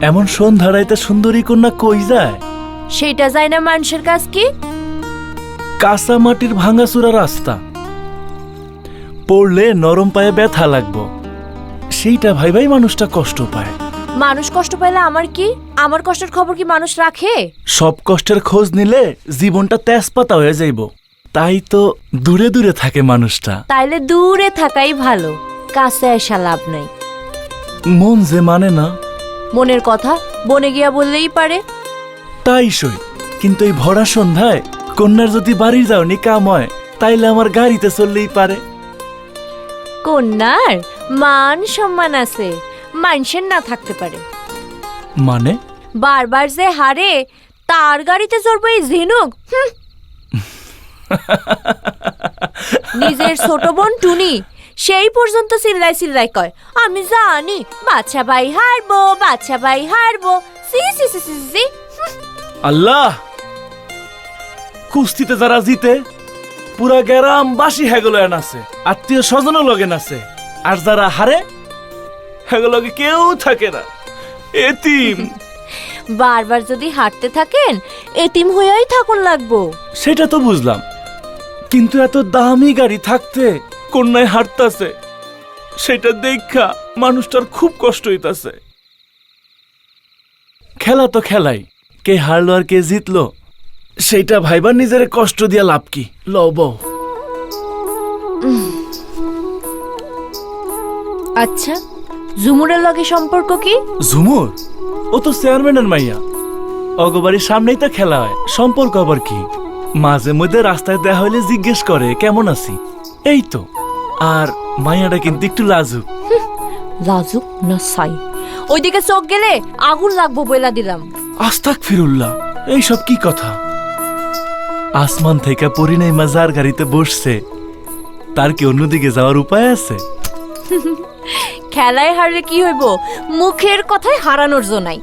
এমন সন্ধ্যারাইতে সুন্দরী কন্যা কই যায়? সেটা যায় না মানুষের কাজ কি? কাঁচা মাটির ভাঙাচুরা রাস্তা, পড়লে নরম পায়ে ব্যথা লাগবো, সেইটা ভাই মানুষটা কষ্ট পায়। মানুষ কষ্ট পাইলে আমার কি? আমার কষ্টের খবর কি মানুষ রাখে? সব কষ্টের খোঁজ নিলে জীবনটা তেজপাতা হয়ে যাইব, তাই তো দূরে দূরে থাকে মানুষটা। তাইলে দূরে থাকাই ভালো, কাছে আসা লাভ নাই। মন যে মানে না। মনের কথা বনে গিয়া বললেই পারে। তাই সই, কিন্তু এই ভরা সন্ধ্যায় কন্যার যদি বাড়ির যাওনি কাম হয়, তাইলে আমার গাড়িতে চললেই পারে। কন্যার মান সম্মান আছে, মানুষের না থাকতে পারে। মানে? বারবার যে হারে, তার গাড়িতে চড়বো এই ঝিনুক? নিজের ছোট বোন টুনি সেই পর্যন্ত চিল্লাই চিল্লাই কয়, আমি জানি বাচ্চা ভাই হারবো, বাচ্চা ভাই হারবো। সি সি সি সি সি। আল্লাহ, কুস্তিতে যারা জিতে পুরা গ্রাম বাসি হেগুলো আছে, আত্মীয় স্বজনও লগে আছে, আর যারা হারে হেগুলোকে কেউ থাকে না, এতিম। বারবার যদি হাঁটতে থাকেন, এতিম হইয়াই থাকুন লাগবো। সেটা তো বুঝলাম, কিন্তু এত দামি গাড়ি থাকতে কন্যায় হাঁটতাছে, সেটা দেখা মানুষটার খুব কষ্ট হইতাছে। খেলা তো খেলাই, কে হারলো আর কে জিতলো সেইটা ভাইবার নিজের কষ্ট দিয়া লাভ কি? লব। আচ্ছা, ঝুমুরের লগে সম্পর্ক কি? ঝুমুর ও তো চেয়ারম্যানের মাইয়া, অগবাড়ির সামনেই তো খেলা হয়, সম্পর্ক আবার কি? মাঝে মধ্যে রাস্তায় দেখা হইলে জিজ্ঞেস করে কেমন আছি, এই তো। আর মাইয়াটা কিন্তু একটু লাজুক। লাজুক না সাই? ওইদিকে চোখ গেলে আগুন লাগবো বইলা দিলাম। আস্তাগফিরুল্লাহ, এইসব কি কথা? আসমান থেকে পরিণয় মাজার গাড়িতে বসছে, তার কি অন্যদিকে যাওয়ার উপায় আছে? খেলায় হারলে কি হইব? মুখের কথায় হারানোর জো নাই।